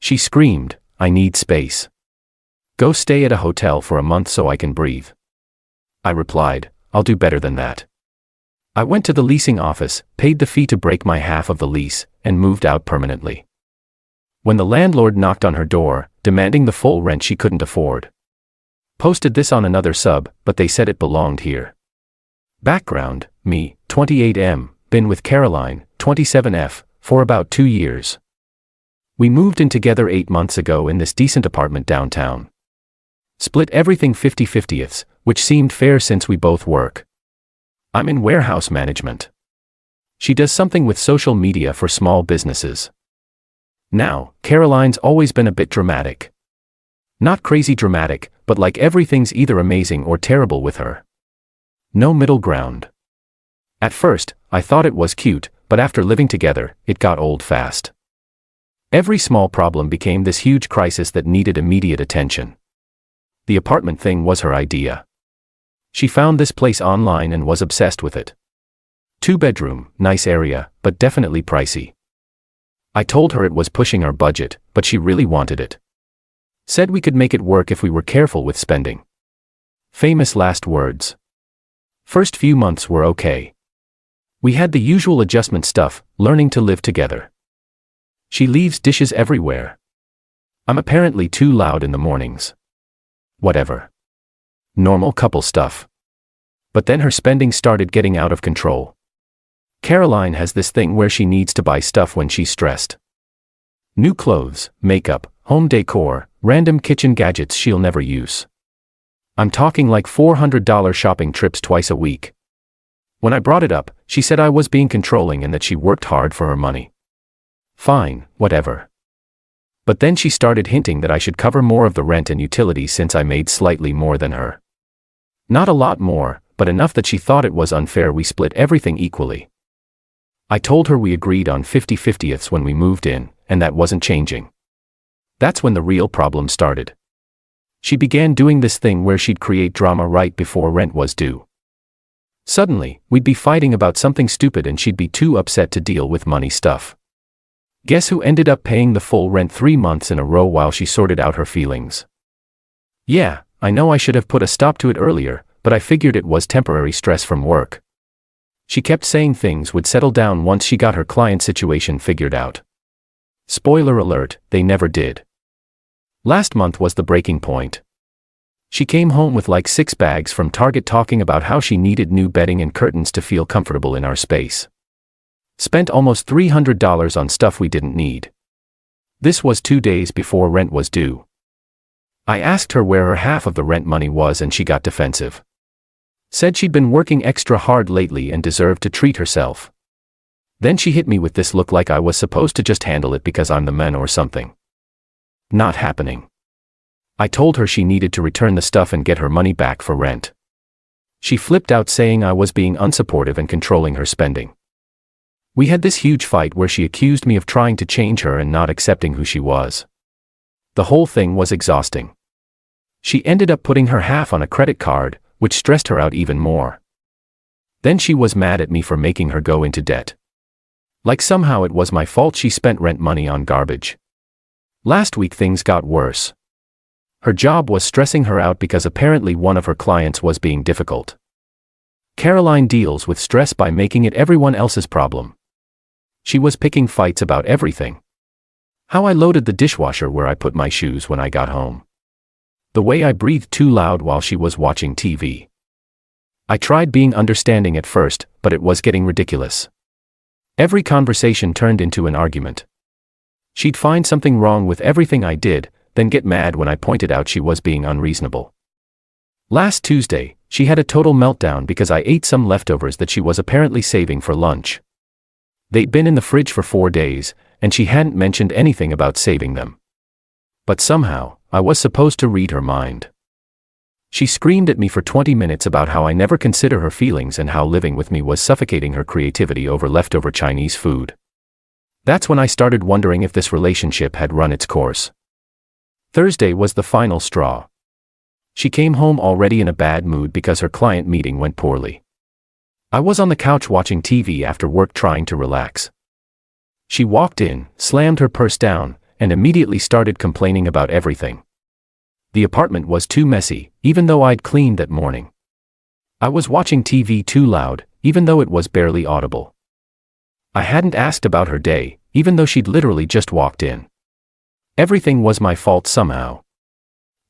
She screamed, "I need space. Go stay at a hotel for a month so I can breathe." I replied, "I'll do better than that." I went to the leasing office, paid the fee to break my half of the lease, and moved out permanently. When the landlord knocked on her door, demanding the full rent she couldn't afford. Posted this on another sub, but they said it belonged here. Background: me, 28M, been with Caroline, 27F, for about 2 years. We moved in together 8 months ago in this decent apartment downtown. Split everything 50/50ths, which seemed fair since we both work. I'm in warehouse management. She does something with social media for small businesses. Now, Caroline's always been a bit dramatic. Not crazy dramatic, but like everything's either amazing or terrible with her. No middle ground. At first, I thought it was cute, but after living together, it got old fast. Every small problem became this huge crisis that needed immediate attention. The apartment thing was her idea. She found this place online and was obsessed with it. 2-bedroom, nice area, but definitely pricey. I told her it was pushing our budget, but she really wanted it. Said we could make it work if we were careful with spending. Famous last words. First few months were okay. We had the usual adjustment stuff, learning to live together. She leaves dishes everywhere. I'm apparently too loud in the mornings. Whatever. Normal couple stuff. But then her spending started getting out of control. Caroline has this thing where she needs to buy stuff when she's stressed. New clothes, makeup, home decor, random kitchen gadgets she'll never use. I'm talking like $400 shopping trips twice a week. When I brought it up, she said I was being controlling and that she worked hard for her money. Fine, whatever. But then she started hinting that I should cover more of the rent and utilities since I made slightly more than her. Not a lot more, but enough that she thought it was unfair we split everything equally. I told her we agreed on 50/50ths when we moved in, and that wasn't changing. That's when the real problem started. She began doing this thing where she'd create drama right before rent was due. Suddenly, we'd be fighting about something stupid and she'd be too upset to deal with money stuff. Guess who ended up paying the full rent 3 months in a row while she sorted out her feelings? Yeah, I know I should have put a stop to it earlier, but I figured it was temporary stress from work. She kept saying things would settle down once she got her client situation figured out. Spoiler alert, they never did. Last month was the breaking point. She came home with like 6 bags from Target talking about how she needed new bedding and curtains to feel comfortable in our space. Spent almost $300 on stuff we didn't need. This was 2 days before rent was due. I asked her where her half of the rent money was and she got defensive. Said she'd been working extra hard lately and deserved to treat herself. Then she hit me with this look like I was supposed to just handle it because I'm the man or something. Not happening. I told her she needed to return the stuff and get her money back for rent. She flipped out saying I was being unsupportive and controlling her spending. We had this huge fight where she accused me of trying to change her and not accepting who she was. The whole thing was exhausting. She ended up putting her half on a credit card, which stressed her out even more. Then she was mad at me for making her go into debt. Like somehow it was my fault she spent rent money on garbage. Last week things got worse. Her job was stressing her out because apparently one of her clients was being difficult. Caroline deals with stress by making it everyone else's problem. She was picking fights about everything. How I loaded the dishwasher where I put my shoes when I got home. The way I breathed too loud while she was watching TV. I tried being understanding at first, but it was getting ridiculous. Every conversation turned into an argument. She'd find something wrong with everything I did, then get mad when I pointed out she was being unreasonable. Last Tuesday, she had a total meltdown because I ate some leftovers that she was apparently saving for lunch. They'd been in the fridge for 4 days, and she hadn't mentioned anything about saving them. But somehow, I was supposed to read her mind. She screamed at me for 20 minutes about how I never consider her feelings and how living with me was suffocating her creativity over leftover Chinese food. That's when I started wondering if this relationship had run its course. Thursday was the final straw. She came home already in a bad mood because her client meeting went poorly. I was on the couch watching TV after work trying to relax. She walked in, slammed her purse down, and immediately started complaining about everything. The apartment was too messy, even though I'd cleaned that morning. I was watching TV too loud, even though it was barely audible. I hadn't asked about her day, even though she'd literally just walked in. Everything was my fault somehow.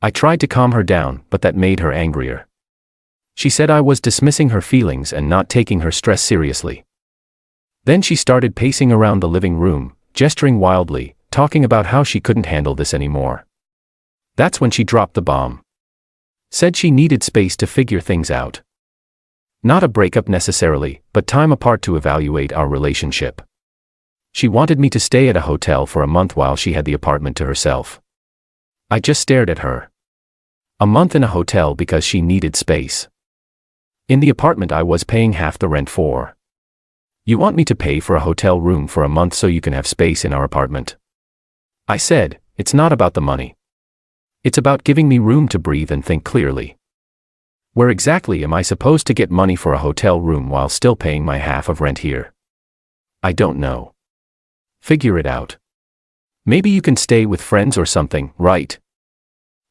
I tried to calm her down, but that made her angrier. She said I was dismissing her feelings and not taking her stress seriously. Then she started pacing around the living room, gesturing wildly, talking about how she couldn't handle this anymore. That's when she dropped the bomb. Said she needed space to figure things out. Not a breakup necessarily, but time apart to evaluate our relationship. She wanted me to stay at a hotel for a month while she had the apartment to herself. I just stared at her. A month in a hotel because she needed space. In the apartment I was paying half the rent for. You want me to pay for a hotel room for a month so you can have space in our apartment? I said, it's not about the money. It's about giving me room to breathe and think clearly. Where exactly am I supposed to get money for a hotel room while still paying my half of rent here? I don't know. Figure it out. Maybe you can stay with friends or something, right?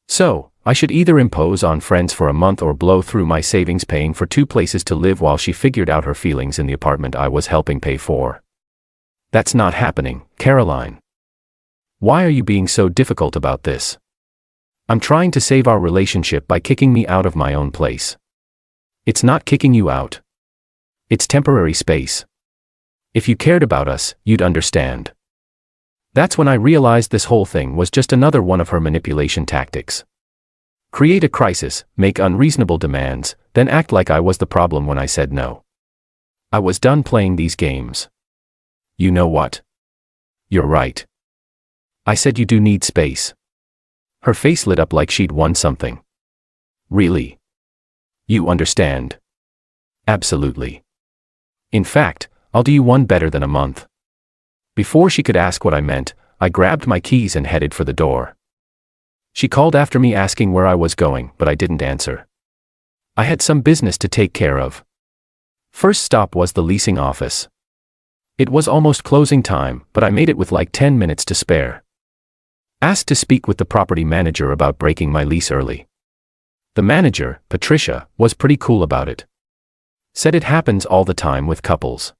So, I should either impose on friends for a month or blow through my savings paying for 2 places to live while she figured out her feelings in the apartment I was helping pay for. That's not happening, Caroline. Why are you being so difficult about this? I'm trying to save our relationship by kicking me out of my own place. It's not kicking you out. It's temporary space. If you cared about us, you'd understand. That's when I realized this whole thing was just another one of her manipulation tactics. Create a crisis, make unreasonable demands, then act like I was the problem when I said no. I was done playing these games. You know what? You're right. I said you do need space. Her face lit up like she'd won something. Really? You understand? Absolutely. In fact, I'll do you one better than a month. Before she could ask what I meant, I grabbed my keys and headed for the door. She called after me asking where I was going, but I didn't answer. I had some business to take care of. First stop was the leasing office. It was almost closing time, but I made it with like 10 minutes to spare. Asked to speak with the property manager about breaking my lease early. The manager, Patricia, was pretty cool about it. Said it happens all the time with couples.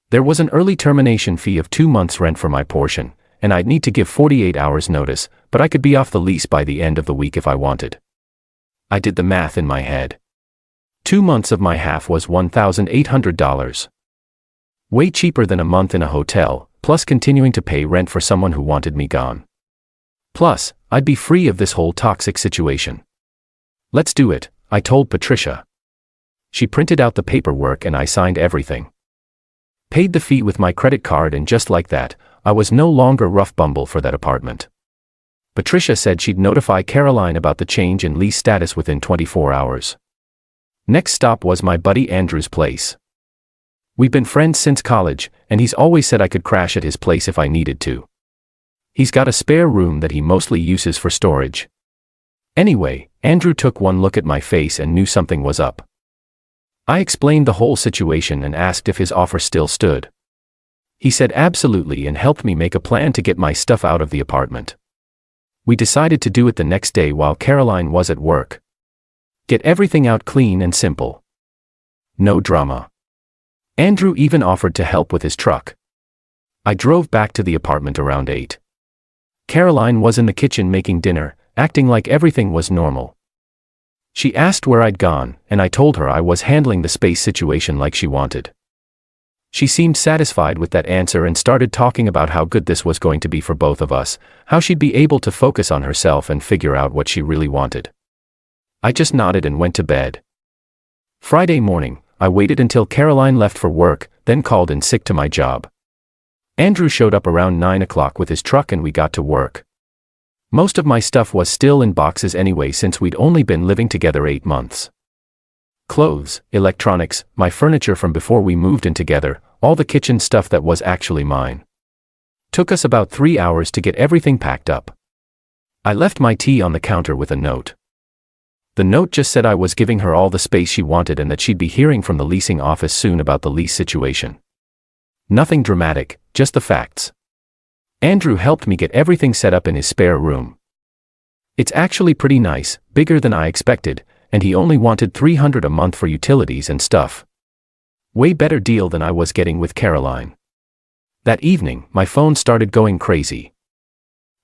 There was an early termination fee of 2 months' rent for my portion, and I'd need to give 48 hours notice, but I could be off the lease by the end of the week if I wanted. I did the math in my head. 2 months of my half was $1,800. Way cheaper than a month in a hotel, plus continuing to pay rent for someone who wanted me gone. Plus, I'd be free of this whole toxic situation. Let's do it, I told Patricia. She printed out the paperwork and I signed everything. Paid the fee with my credit card, and just like that, I was no longer rough bumble for that apartment. Patricia said she'd notify Caroline about the change in lease status within 24 hours. Next stop was my buddy Andrew's place. We've been friends since college, and he's always said I could crash at his place if I needed to. He's got a spare room that he mostly uses for storage. Anyway, Andrew took one look at my face and knew something was up. I explained the whole situation and asked if his offer still stood. He said absolutely and helped me make a plan to get my stuff out of the apartment. We decided to do it the next day while Caroline was at work. Get everything out clean and simple. No drama. Andrew even offered to help with his truck. I drove back to the apartment around 8. Caroline was in the kitchen making dinner, acting like everything was normal. She asked where I'd gone, and I told her I was handling the space situation like she wanted. She seemed satisfied with that answer and started talking about how good this was going to be for both of us, how she'd be able to focus on herself and figure out what she really wanted. I just nodded and went to bed. Friday morning, I waited until Caroline left for work, then called in sick to my job. Andrew showed up around 9 o'clock with his truck and we got to work. Most of my stuff was still in boxes anyway since we'd only been living together 8 months. Clothes, electronics, my furniture from before we moved in together, all the kitchen stuff that was actually mine. Took us about 3 hours to get everything packed up. I left my tea on the counter with a note. The note just said I was giving her all the space she wanted and that she'd be hearing from the leasing office soon about the lease situation. Nothing dramatic, just the facts. Andrew helped me get everything set up in his spare room. It's actually pretty nice, bigger than I expected, and he only wanted $300 a month for utilities and stuff. Way better deal than I was getting with Caroline. That evening, my phone started going crazy.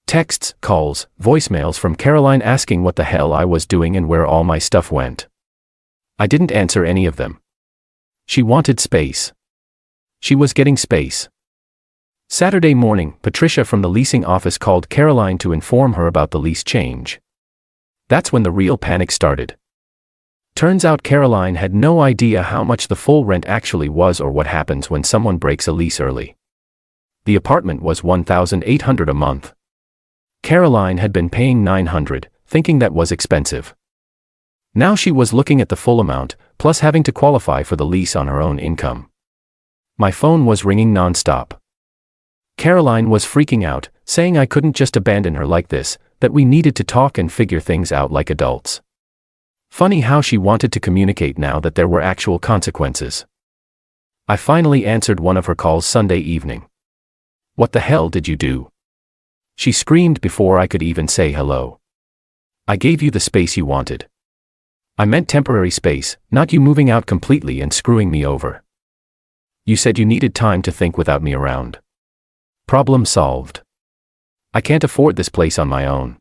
Texts, calls, voicemails from Caroline asking what the hell I was doing and where all my stuff went. I didn't answer any of them. She wanted space. She was getting space. Saturday morning, Patricia from the leasing office called Caroline to inform her about the lease change. That's when the real panic started. Turns out Caroline had no idea how much the full rent actually was or what happens when someone breaks a lease early. The apartment was $1,800 a month. Caroline had been paying $900, thinking that was expensive. Now she was looking at the full amount, plus having to qualify for the lease on her own income. My phone was ringing nonstop. Caroline was freaking out, saying I couldn't just abandon her like this, that we needed to talk and figure things out like adults. Funny how she wanted to communicate now that there were actual consequences. I finally answered one of her calls Sunday evening. "What the hell did you do?" She screamed before I could even say hello. "I gave you the space you wanted. I meant temporary space, not you moving out completely and screwing me over. You said you needed time to think without me around. Problem solved. I can't afford this place on my own.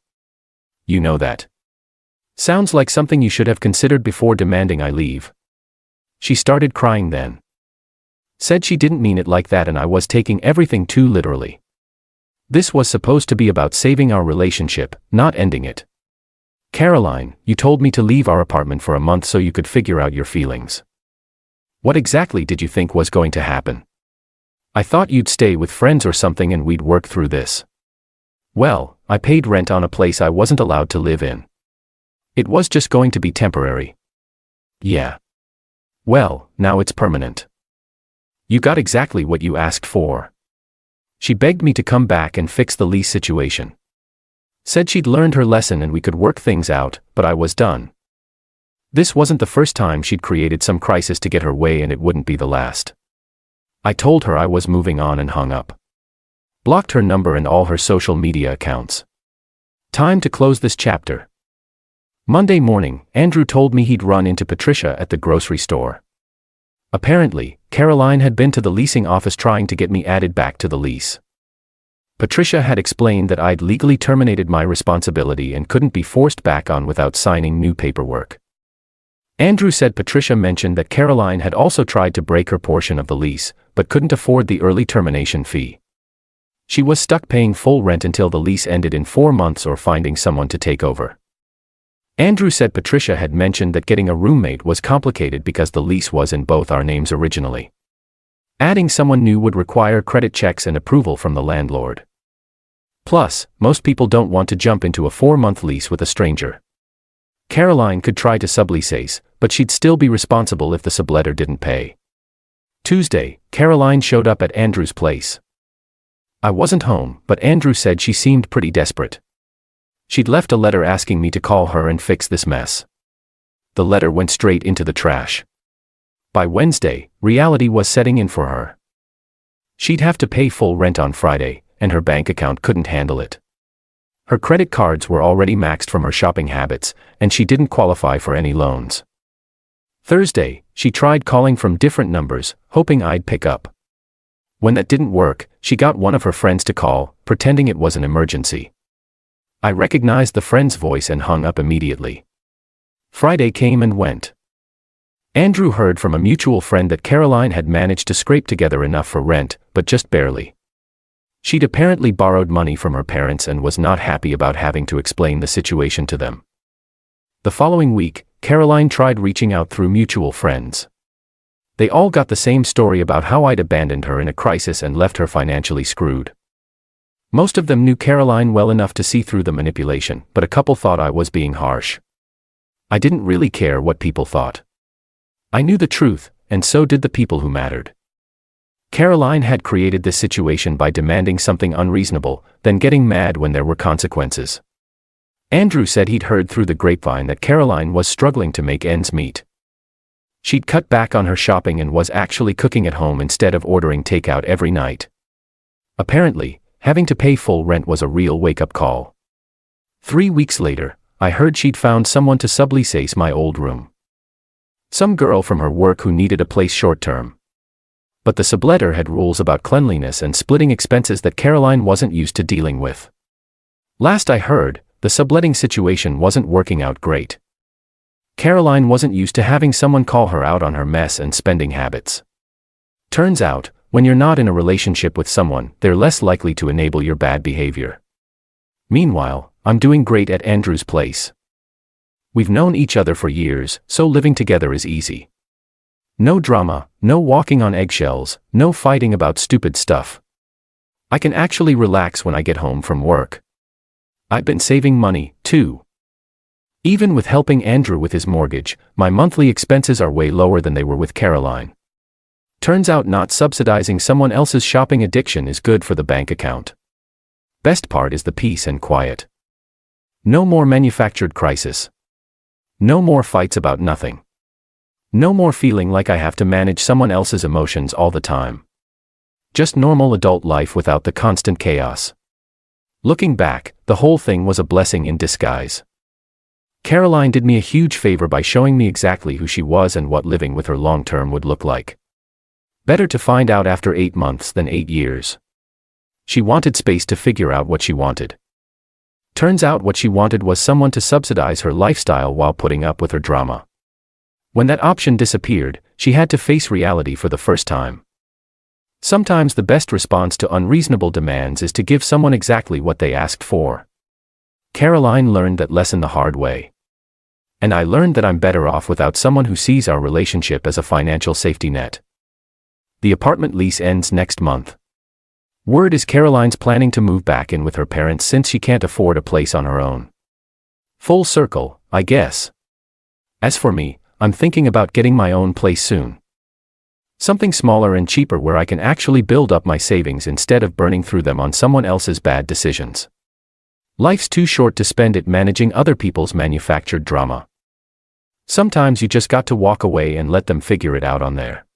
You know that. Sounds like something you should have considered before demanding I leave." She started crying then. Said she didn't mean it like that and I was taking everything too literally. This was supposed to be about saving our relationship, not ending it. "Caroline, you told me to leave our apartment for a month so you could figure out your feelings. What exactly did you think was going to happen? I thought you'd stay with friends or something and we'd work through this. Well, I paid rent on a place I wasn't allowed to live in. It was just going to be temporary." "Yeah. Well, now it's permanent. You got exactly what you asked for." She begged me to come back and fix the lease situation. Said she'd learned her lesson and we could work things out, but I was done. This wasn't the first time she'd created some crisis to get her way and it wouldn't be the last. I told her I was moving on and hung up. Blocked her number and all her social media accounts. Time to close this chapter. Monday morning, Andrew told me he'd run into Patricia at the grocery store. Apparently, Caroline had been to the leasing office trying to get me added back to the lease. Patricia had explained that I'd legally terminated my responsibility and couldn't be forced back on without signing new paperwork. Andrew said Patricia mentioned that Caroline had also tried to break her portion of the lease, but couldn't afford the early termination fee. She was stuck paying full rent until the lease ended in 4 months or finding someone to take over. Andrew said Patricia had mentioned that getting a roommate was complicated because the lease was in both our names originally. Adding someone new would require credit checks and approval from the landlord. Plus, most people don't want to jump into a 4-month lease with a stranger. Caroline could try to sublease, but she'd still be responsible if the subletter didn't pay. Tuesday, Caroline showed up at Andrew's place. I wasn't home, but Andrew said she seemed pretty desperate. She'd left a letter asking me to call her and fix this mess. The letter went straight into the trash. By Wednesday, reality was setting in for her. She'd have to pay full rent on Friday, and her bank account couldn't handle it. Her credit cards were already maxed from her shopping habits, and she didn't qualify for any loans. Thursday, she tried calling from different numbers, hoping I'd pick up. When that didn't work, she got one of her friends to call, pretending it was an emergency. I recognized the friend's voice and hung up immediately. Friday came and went. Andrew heard from a mutual friend that Caroline had managed to scrape together enough for rent, but just barely. She'd apparently borrowed money from her parents and was not happy about having to explain the situation to them. The following week, Caroline tried reaching out through mutual friends. They all got the same story about how I'd abandoned her in a crisis and left her financially screwed. Most of them knew Caroline well enough to see through the manipulation, but a couple thought I was being harsh. I didn't really care what people thought. I knew the truth, and so did the people who mattered. Caroline had created this situation by demanding something unreasonable, then getting mad when there were consequences. Andrew said he'd heard through the grapevine that Caroline was struggling to make ends meet. She'd cut back on her shopping and was actually cooking at home instead of ordering takeout every night. Apparently, having to pay full rent was a real wake-up call. 3 weeks later, I heard she'd found someone to sublease my old room. Some girl from her work who needed a place short-term. But the subletter had rules about cleanliness and splitting expenses that Caroline wasn't used to dealing with. Last I heard, the subletting situation wasn't working out great. Caroline wasn't used to having someone call her out on her mess and spending habits. Turns out, when you're not in a relationship with someone, they're less likely to enable your bad behavior. Meanwhile, I'm doing great at Andrew's place. We've known each other for years, so living together is easy. No drama, no walking on eggshells, no fighting about stupid stuff. I can actually relax when I get home from work. I've been saving money, too. Even with helping Andrew with his mortgage, my monthly expenses are way lower than they were with Caroline. Turns out not subsidizing someone else's shopping addiction is good for the bank account. Best part is the peace and quiet. No more manufactured crisis. No more fights about nothing. No more feeling like I have to manage someone else's emotions all the time. Just normal adult life without the constant chaos. Looking back, the whole thing was a blessing in disguise. Caroline did me a huge favor by showing me exactly who she was and what living with her long-term would look like. Better to find out after 8 months than 8 years. She wanted space to figure out what she wanted. Turns out what she wanted was someone to subsidize her lifestyle while putting up with her drama. When that option disappeared, she had to face reality for the first time. Sometimes the best response to unreasonable demands is to give someone exactly what they asked for. Caroline learned that lesson the hard way. And I learned that I'm better off without someone who sees our relationship as a financial safety net. The apartment lease ends next month. Word is Caroline's planning to move back in with her parents since she can't afford a place on her own. Full circle, I guess. As for me, I'm thinking about getting my own place soon. Something smaller and cheaper where I can actually build up my savings instead of burning through them on someone else's bad decisions. Life's too short to spend it managing other people's manufactured drama. Sometimes you just got to walk away and let them figure it out on their